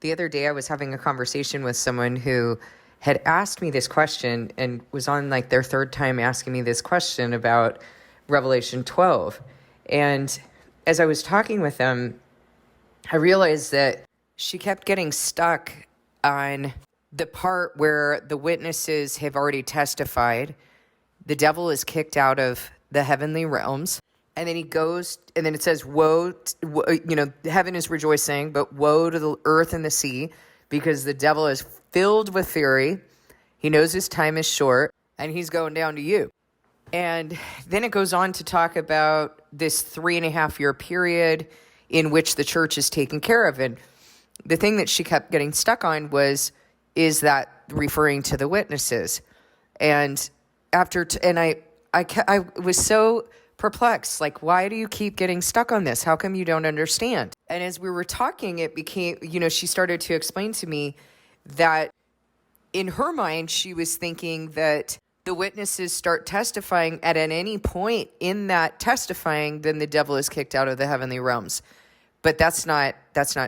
The other day I was having a conversation with someone who had asked me this question and was on like their third time asking me this question about Revelation 12. And as I was talking with them, I realized that she kept getting stuck on the part where the witnesses have already testified. The devil is kicked out of the heavenly realms. And then he goes, and then it says, heaven is rejoicing, but woe to the earth and the sea, because the devil is filled with fury. He knows his time is short, and he's going down to you. And then it goes on to talk about this 3.5-year period in which the church is taken care of. And the thing that she kept getting stuck on is that referring to the witnesses. And I was so perplexed, like, why do you keep getting stuck on this? How come you don't understand? And as we were talking, it became, she started to explain to me that in her mind, she was thinking that the witnesses start testifying at any point in that testifying, then the devil is kicked out of the heavenly realms. But that's not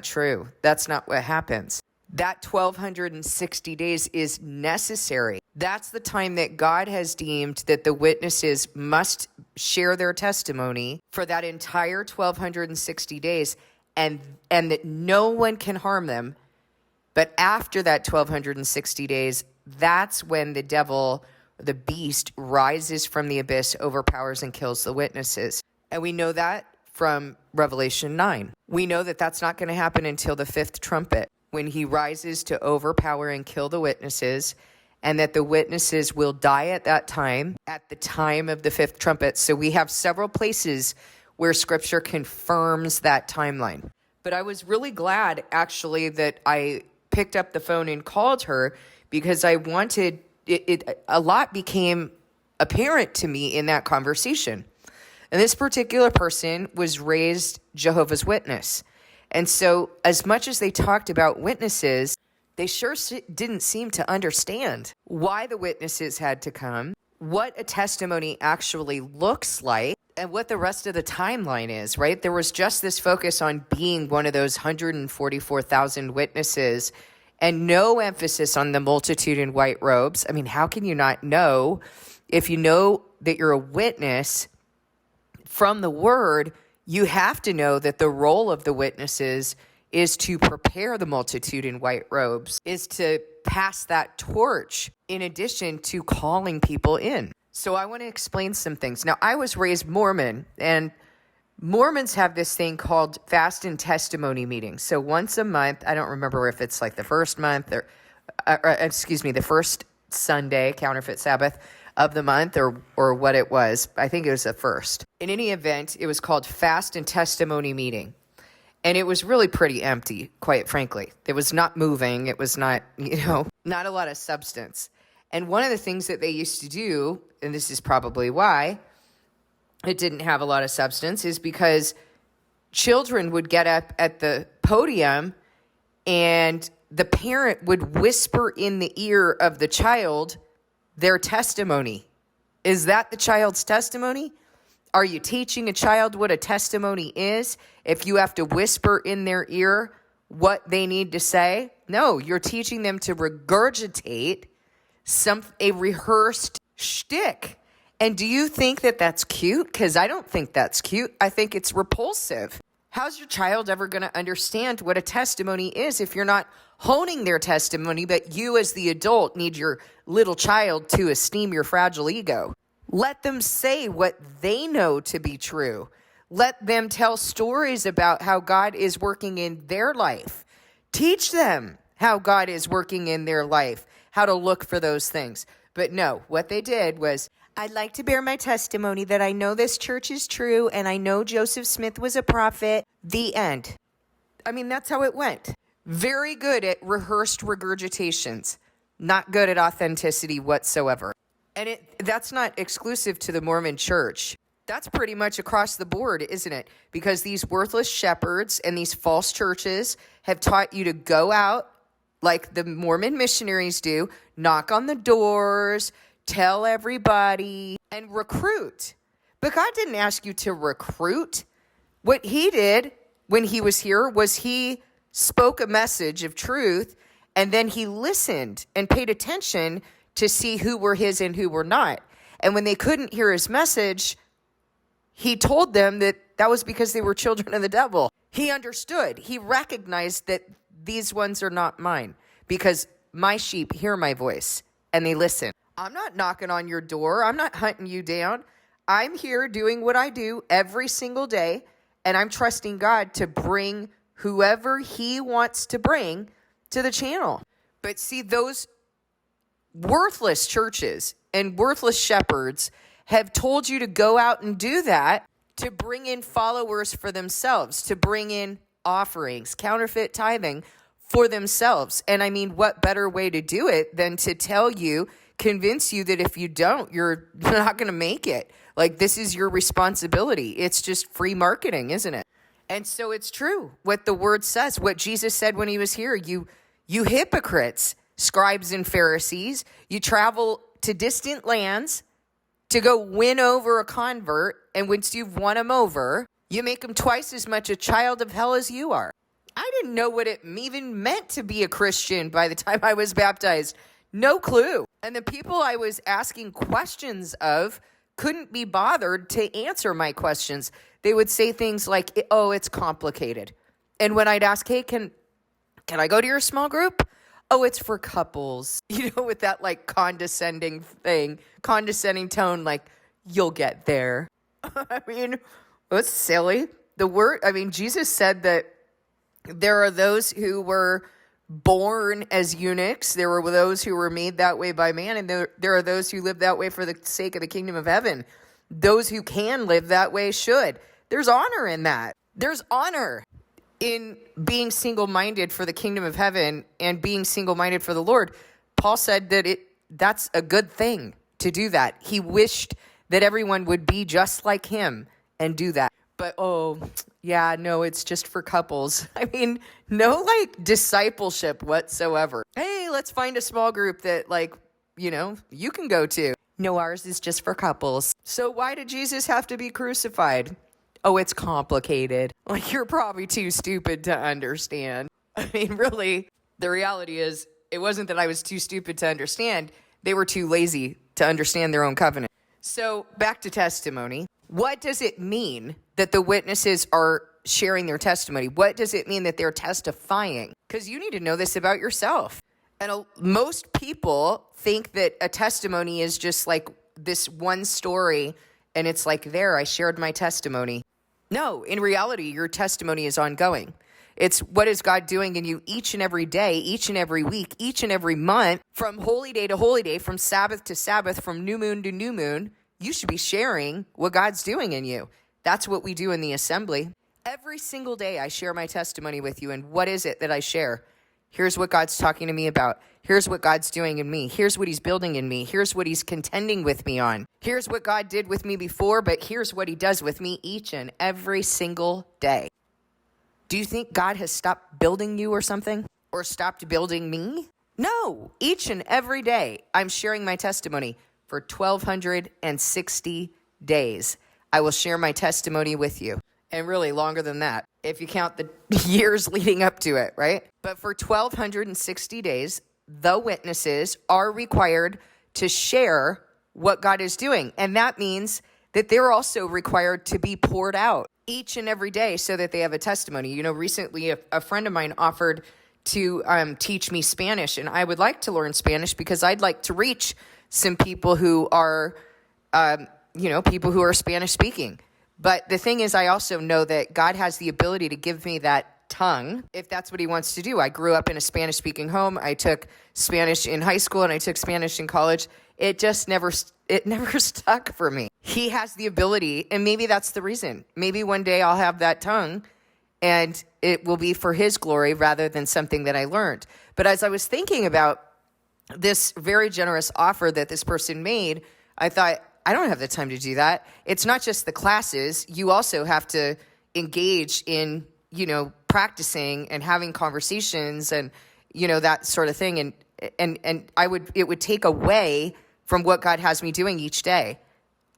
true. That's not what happens. That 1,260 days is necessary. That's the time that God has deemed that the witnesses must share their testimony for that entire 1,260 days, and that no one can harm them. But after that 1,260 days, that's when the devil, the beast, rises from the abyss, overpowers and kills the witnesses. And we know that from Revelation 9. We know that that's not going to happen until the fifth trumpet, when he rises to overpower and kill the witnesses, and that the witnesses will die at that time, at the time of the fifth trumpet. So we have several places where Scripture confirms that timeline. But I was really glad, actually, that I picked up the phone and called her, because I wanted, a lot became apparent to me in that conversation. And this particular person was raised Jehovah's Witness. And so as much as they talked about witnesses, they sure didn't seem to understand why the witnesses had to come, what a testimony actually looks like, and what the rest of the timeline is, right? There was just this focus on being one of those 144,000 witnesses and no emphasis on the multitude in white robes. I mean, how can you not know? If you know that you're a witness from the word, you have to know that the role of the witnesses is to prepare the multitude in white robes, is to pass that torch in addition to calling people in. So I want to explain some things. Now, I was raised Mormon, and Mormons have this thing called fast and testimony meetings. So once a month, I don't remember if it's like the first month or the first Sunday, counterfeit Sabbath of the month, or what it was. I think it was the first. In any event, it was called Fast and Testimony Meeting. And it was really pretty empty, quite frankly. It was not moving. It was not, not a lot of substance. And one of the things that they used to do, and this is probably why it didn't have a lot of substance, is because children would get up at the podium and the parent would whisper in the ear of the child their testimony. Is that the child's testimony? Are you teaching a child what a testimony is if you have to whisper in their ear what they need to say? No, you're teaching them to regurgitate a rehearsed shtick. And do you think that that's cute? Because I don't think that's cute. I think it's repulsive. How's your child ever going to understand what a testimony is if you're not honing their testimony, but you as the adult need your little child to esteem your fragile ego? Let them say what they know to be true. Let them tell stories about how God is working in their life. Teach them how God is working in their life, how to look for those things. But no, what they did was, I'd like to bear my testimony that I know this church is true and I know Joseph Smith was a prophet. The end. I mean, that's how it went. Very good at rehearsed regurgitations. Not good at authenticity whatsoever. And that's not exclusive to the Mormon church. That's pretty much across the board, isn't it? Because these worthless shepherds and these false churches have taught you to go out like the Mormon missionaries do, knock on the doors, tell everybody, and recruit. But God didn't ask you to recruit. What he did when he was here was he spoke a message of truth, and then he listened and paid attention to see who were his and who were not. And when they couldn't hear his message, he told them that that was because they were children of the devil. He understood. He recognized that these ones are not mine because my sheep hear my voice and they listen. I'm not knocking on your door. I'm not hunting you down. I'm here doing what I do every single day, and I'm trusting God to bring whoever he wants to bring to the channel. But see, those worthless churches and worthless shepherds have told you to go out and do that to bring in followers for themselves, to bring in offerings, counterfeit tithing for themselves. And I mean, what better way to do it than to tell you, convince you that if you don't, you're not going to make it. Like, this is your responsibility. It's just free marketing, isn't it? And so it's true what the word says, what Jesus said when he was here. You hypocrites, scribes and Pharisees, you travel to distant lands to go win over a convert, and once you've won him over, you make him twice as much a child of hell as you are. I didn't know what it even meant to be a Christian by the time I was baptized. No clue. And the people I was asking questions of couldn't be bothered to answer my questions. They would say things like, oh, it's complicated. And when I'd ask, hey, can I go to your small group? Oh, it's for couples. You know, with that like condescending tone, like, you'll get there. I mean, it's silly. Jesus said that there are those who were born as eunuchs. There were those who were made that way by man, and there are those who live that way for the sake of the kingdom of heaven. Those who can live that way should. There's honor in that. There's honor in being single-minded for the kingdom of heaven and being single-minded for the Lord. Paul said that that's a good thing to do that. He wished that everyone would be just like him and do that. But, no, it's just for couples. I mean, no, like, discipleship whatsoever. Hey, let's find a small group that, like, you can go to. No, ours is just for couples. So why did Jesus have to be crucified? Oh, it's complicated. Like, you're probably too stupid to understand. I mean, really, the reality is, it wasn't that I was too stupid to understand. They were too lazy to understand their own covenant. So back to testimony. What does it mean that the witnesses are sharing their testimony? What does it mean that they're testifying? Because you need to know this about yourself. And most people think that a testimony is just like this one story, and it's like, there, I shared my testimony. No, in reality, your testimony is ongoing. It's what is God doing in you each and every day, each and every week, each and every month, from holy day to holy day, from Sabbath to Sabbath, from new moon to new moon. You should be sharing what God's doing in you. That's what we do in the assembly. Every single day I share my testimony with you. And what is it that I share? Here's what God's talking to me about. Here's what God's doing in me. Here's what he's building in me. Here's what he's contending with me on. Here's what God did with me before, but here's what he does with me each and every single day. Do you think God has stopped building you or something? Or stopped building me? No. Each and every day I'm sharing my testimony. For 1,260 days, I will share my testimony with you. And really longer than that, if you count the years leading up to it, right? But for 1,260 days, the witnesses are required to share what God is doing. And that means that they're also required to be poured out each and every day so that they have a testimony. You know, recently a friend of mine offered to teach me Spanish, and I would like to learn Spanish because I'd like to reach some people who are, people who are Spanish speaking. But the thing is, I also know that God has the ability to give me that tongue if that's what he wants to do. I grew up in a Spanish speaking home. I took Spanish in high school and I took Spanish in college. It never stuck for me. He has the ability, and maybe that's the reason. Maybe one day I'll have that tongue and it will be for his glory rather than something that I learned. But as I was thinking about this very generous offer that this person made, I thought, I don't have the time to do that. It's not just the classes. You also have to engage in, practicing and having conversations and, that sort of thing. And it would take away from what God has me doing each day.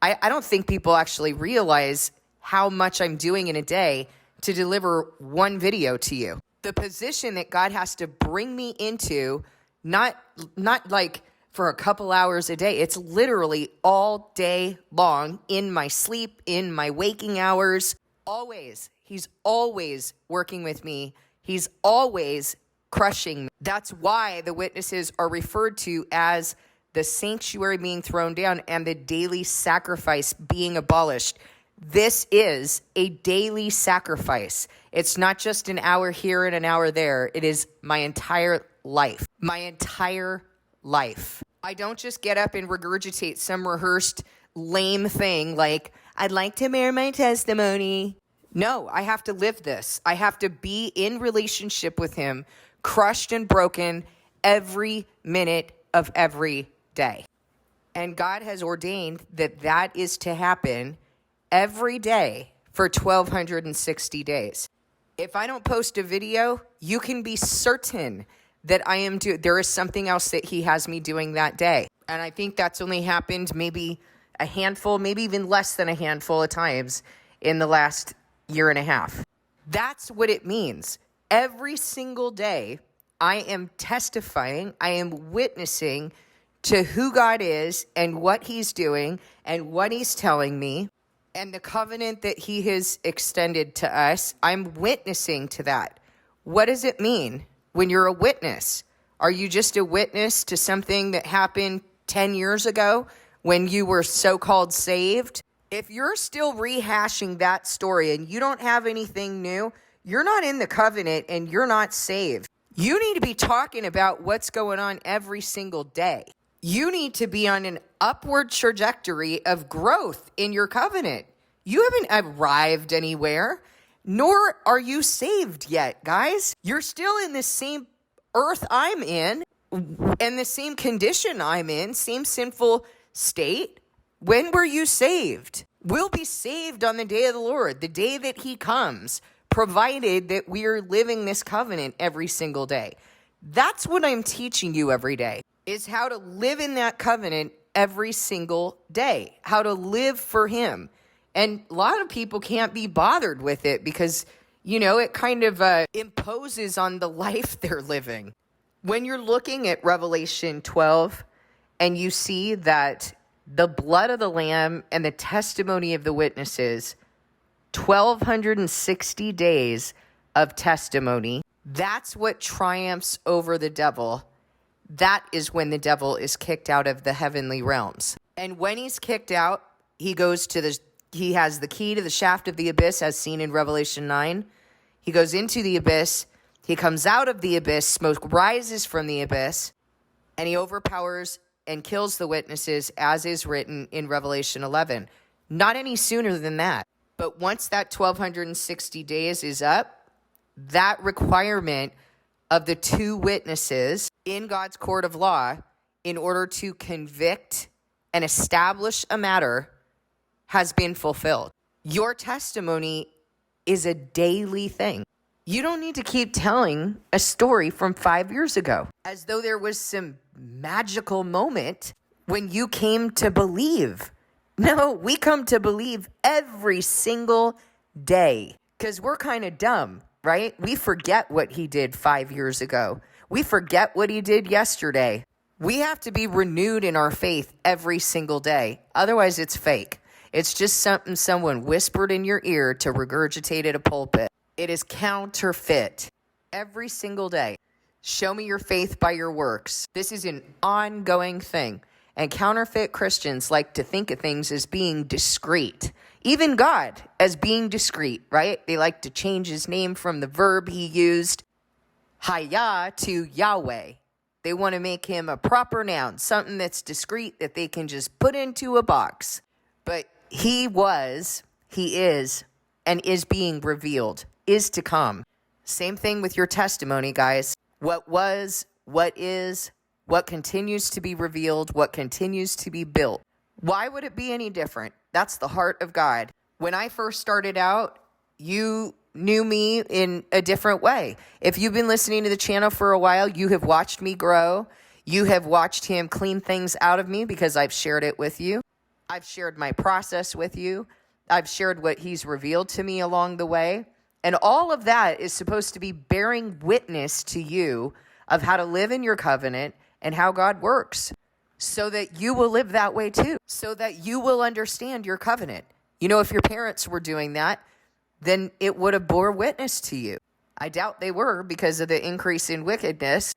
I don't think people actually realize how much I'm doing in a day to deliver one video to you. The position that God has to bring me into, not like for a couple hours a day. It's literally all day long, in my sleep, in my waking hours, always. He's always working with me. He's always crushing me. That's why the witnesses are referred to as the sanctuary being thrown down and the daily sacrifice being abolished. This is a daily sacrifice. It's not just an hour here and an hour there. It is my entire life. My entire life. I don't just get up and regurgitate some rehearsed lame thing like, I'd like to bear my testimony. No, I have to live this. I have to be in relationship with him, crushed and broken every minute of every day. And God has ordained that that is to happen every day for 1,260 days. If I don't post a video, you can be certain that there is something else that he has me doing that day. And I think that's only happened maybe a handful, maybe even less than a handful of times in the last year and a half. That's what it means. Every single day, I am testifying, I am witnessing to who God is and what he's doing and what he's telling me and the covenant that he has extended to us. I'm witnessing to that. What does it mean when you're a witness? Are you just a witness to something that happened 10 years ago when you were so-called saved? If you're still rehashing that story and you don't have anything new, you're not in the covenant and you're not saved. You need to be talking about what's going on every single day. You need to be on an upward trajectory of growth in your covenant. You haven't arrived anywhere, nor are you saved yet, guys. You're still in the same earth I'm in and the same condition I'm in, same sinful state. When were you saved? We'll be saved on the day of the Lord, the day that he comes, provided that we are living this covenant every single day. That's what I'm teaching you every day, is how to live in that covenant every single day, how to live for him. And a lot of people can't be bothered with it because, it kind of imposes on the life they're living. When you're looking at Revelation 12 and you see that the blood of the Lamb and the testimony of the witnesses, 1,260 days of testimony, that's what triumphs over the devil. That is when the devil is kicked out of the heavenly realms. And when he's kicked out, he has the key to the shaft of the abyss, as seen in Revelation 9. He goes into the abyss. He comes out of the abyss. Smoke rises from the abyss. And he overpowers and kills the witnesses, as is written in Revelation 11. Not any sooner than that. But once that 1,260 days is up, that requirement of the two witnesses in God's court of law in order to convict and establish a matter has been fulfilled. Your testimony is a daily thing. You don't need to keep telling a story from 5 years ago as though there was some magical moment when you came to believe. No, we come to believe every single day because we're kind of dumb, right? We forget what he did 5 years ago. We forget what he did yesterday. We have to be renewed in our faith every single day. Otherwise, it's fake. It's just something someone whispered in your ear to regurgitate at a pulpit. It is counterfeit every single day. Show me your faith by your works. This is an ongoing thing. And counterfeit Christians like to think of things as being discreet. Even God as being discreet, right? They like to change his name from the verb he used, Hayah, to Yahweh. They want to make him a proper noun, something that's discreet that they can just put into a box. But he is, and is being revealed, is to come. Same thing with your testimony, guys. What was, what is, what continues to be revealed, what continues to be built. Why would it be any different? That's the heart of God. When I first started out, you knew me in a different way. If you've been listening to the channel for a while, you have watched me grow. You have watched him clean things out of me because I've shared it with you. I've shared my process with you. I've shared what he's revealed to me along the way. And all of that is supposed to be bearing witness to you of how to live in your covenant and how God works, so that you will live that way too, so that you will understand your covenant. You know, if your parents were doing that, then it would have bore witness to you. I doubt they were because of the increase in wickedness,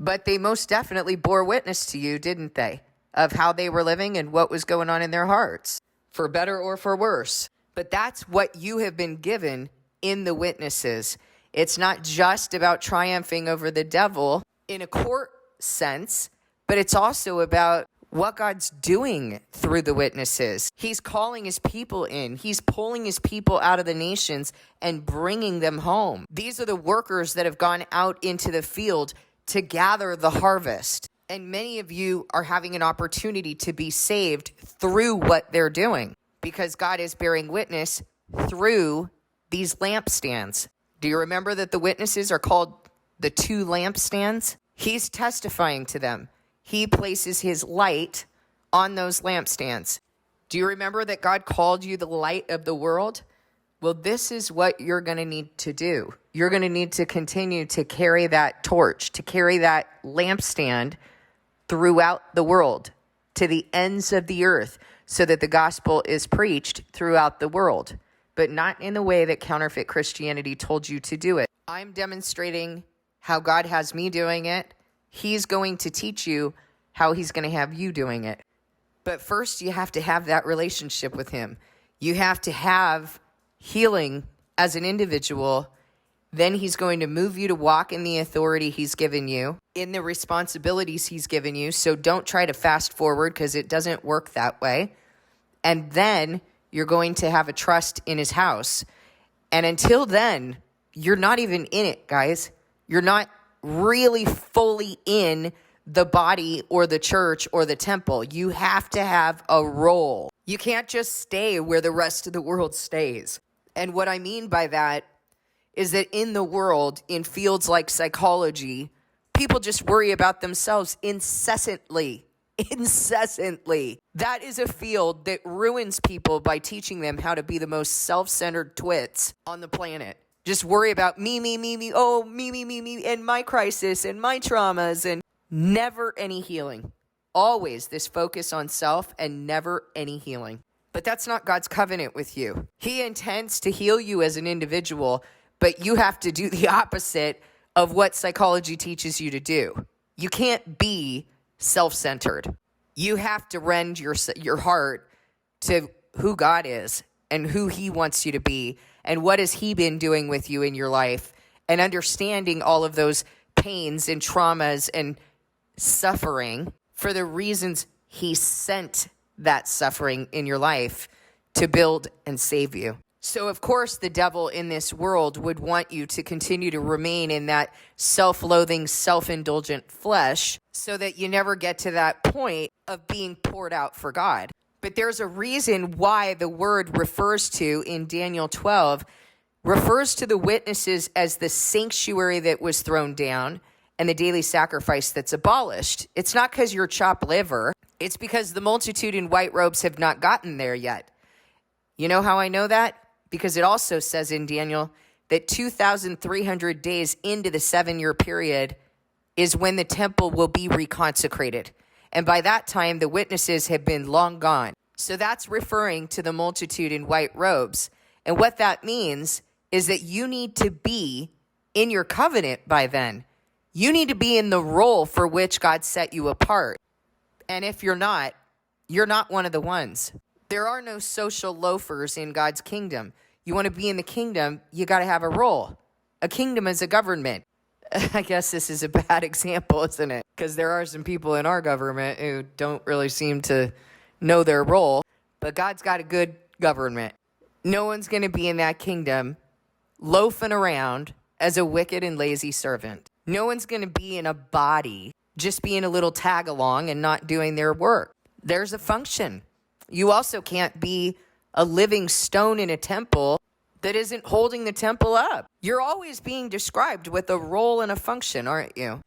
but they most definitely bore witness to you, didn't they? Of how they were living and what was going on in their hearts, for better or for worse. But that's what you have been given in the witnesses. It's not just about triumphing over the devil in a court sense, but it's also about what God's doing through the witnesses. He's calling his people in. He's pulling his people out of the nations and bringing them home. These are the workers that have gone out into the field to gather the harvest. And many of you are having an opportunity to be saved through what they're doing, because God is bearing witness through these lampstands. Do you remember that the witnesses are called the two lampstands? He's testifying to them. He places his light on those lampstands. Do you remember that God called you the light of the world? Well, this is what you're going to need to do. You're going to need to continue to carry that torch, to carry that lampstand throughout the world, to the ends of the earth, so that the gospel is preached throughout the world, but not in the way that counterfeit Christianity told you to do it. I'm demonstrating how God has me doing it. He's going to teach you how he's going to have you doing it. But first, you have to have that relationship with him. You have to have healing as an individual. Then he's going to move you to walk in the authority he's given you, in the responsibilities he's given you. So don't try to fast forward, because it doesn't work that way. And then you're going to have a trust in his house. And until then, you're not even in it, guys. You're not really fully in the body or the church or the temple. You have to have a role. You can't just stay where the rest of the world stays. And what I mean by that is that in the world, in fields like psychology, people just worry about themselves incessantly. That is a field that ruins people by teaching them how to be the most self-centered twits on the planet. Just worry about me, oh, me, and my crisis and my traumas, and never any healing. Always this focus on self and never any healing. But that's not God's covenant with you. He intends to heal you as an individual, but you have to do the opposite of what psychology teaches you to do. You can't be self-centered. You have to rend your heart to who God is and who he wants you to be, and what has he been doing with you in your life, and understanding all of those pains and traumas and suffering for the reasons he sent that suffering in your life to build and save you. So, of course, the devil in this world would want you to continue to remain in that self-loathing, self-indulgent flesh, so that you never get to that point of being poured out for God. But there's a reason why the word refers to, in Daniel 12, refers to the witnesses as the sanctuary that was thrown down and the daily sacrifice that's abolished. It's not because you're chopped liver. It's because the multitude in white robes have not gotten there yet. You know how I know that? Because it also says in Daniel that 2,300 days into the 7-year period is when the temple will be reconsecrated. And by that time, the witnesses have been long gone. So that's referring to the multitude in white robes. And what that means is that you need to be in your covenant by then. You need to be in the role for which God set you apart. And if you're not one of the ones. There are no social loafers in God's kingdom. You want to be in the kingdom, you got to have a role. A kingdom is a government. I guess this is a bad example, isn't it? Because there are some people in our government who don't really seem to know their role. But God's got a good government. No one's going to be in that kingdom loafing around as a wicked and lazy servant. No one's going to be in a body just being a little tag along and not doing their work. There's a function. You also can't be a living stone in a temple that isn't holding the temple up. You're always being described with a role and a function, aren't you?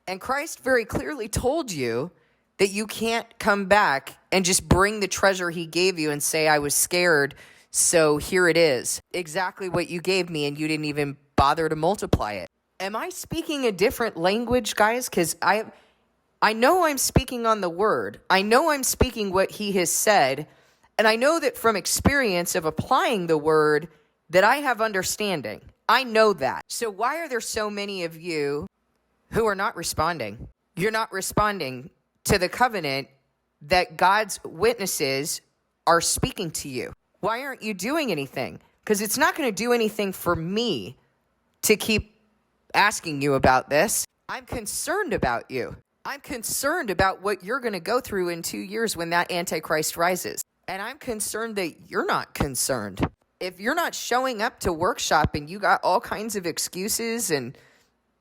And Christ very clearly told you that you can't come back and just bring the treasure he gave you and say, I was scared, So here it is, exactly what you gave me, and you didn't even bother to multiply it. Am I speaking a different language, guys? Because I know I'm speaking on the word. I know I'm speaking what he has said. And I know that from experience of applying the word that I have understanding. I know that. So why are there so many of you who are not responding? You're not responding to the covenant that God's witnesses are speaking to you. Why aren't you doing anything? Because it's not going to do anything for me to keep asking you about this. I'm concerned about you. I'm concerned about what you're going to go through in 2 years when that Antichrist rises. And I'm concerned that you're not concerned. If you're not showing up to workshop and you got all kinds of excuses and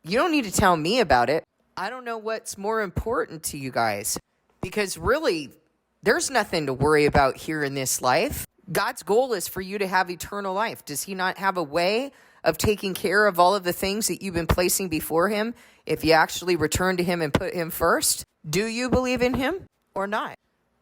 you don't need to tell me about it, I don't know what's more important to you guys. Because really, there's nothing to worry about here in this life. God's goal is for you to have eternal life. Does he not have a way of taking care of all of the things that you've been placing before him if you actually return to him and put him first? Do you believe in him or not?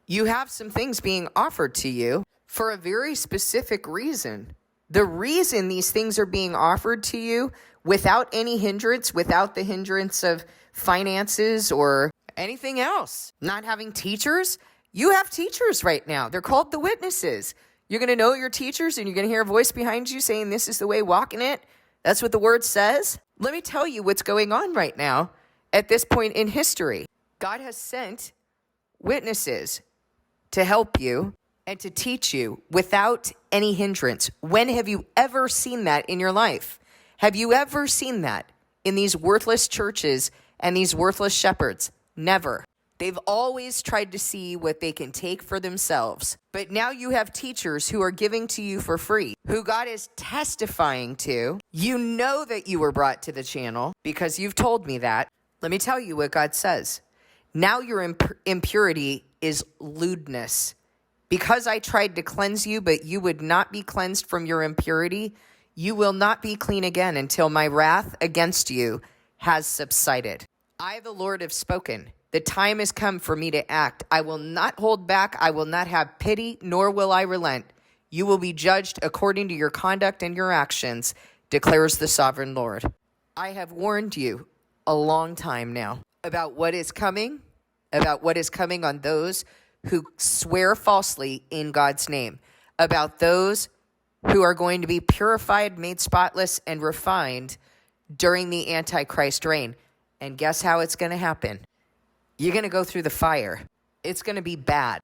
You have some things being offered to you for a very specific reason. The reason these things are being offered to you without any hindrance, without the hindrance of finances or anything else, not having teachers. You have teachers right now. They're called the witnesses. You're going to know your teachers and you're going to hear a voice behind you saying, this is the way, walk in it. That's what the word says. Let me tell you what's going on right now at this point in history. God has sent witnesses to help you and to teach you without any hindrance. When have you ever seen that in your life? Have you ever seen that in these worthless churches and these worthless shepherds? Never. They've always tried to see what they can take for themselves. But now you have teachers who are giving to you for free, who God is testifying to. You know that you were brought to the channel because you've told me that. Let me tell you what God says. Now your impurity is lewdness. Because I tried to cleanse you, but you would not be cleansed from your impurity, you will not be clean again until my wrath against you has subsided. I, the Lord, have spoken. The time has come for me to act. I will not hold back. I will not have pity, nor will I relent. You will be judged according to your conduct and your actions, declares the sovereign Lord. I have warned you a long time now about what is coming on those who swear falsely in God's name, about those who are going to be purified, made spotless, and refined during the Antichrist reign. And guess how it's going to happen? You're going to go through the fire. It's going to be bad.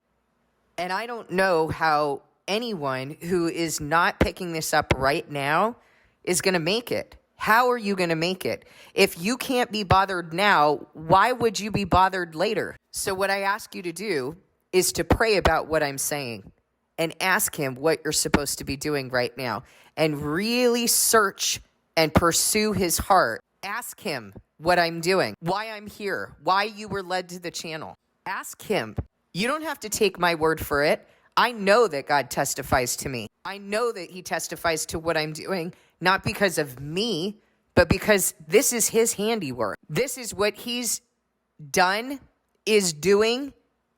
And I don't know how anyone who is not picking this up right now is going to make it. How are you going to make it? If you can't be bothered now, why would you be bothered later? So what I ask you to do is to pray about what I'm saying and ask him what you're supposed to be doing right now and really search and pursue his heart. Ask him what I'm doing, why I'm here, why you were led to the channel. Ask him. You don't have to take my word for it. I know that God testifies to me. I know that he testifies to what I'm doing, not because of me, but because this is his handiwork. This is what he's done, is doing,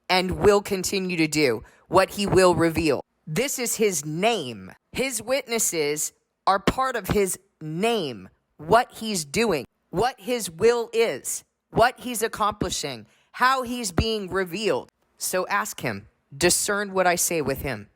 and will continue to do, what he will reveal. This is his name. His witnesses are part of his name, what he's doing, what his will is, what he's accomplishing, how he's being revealed. So ask him, discern what I say with him.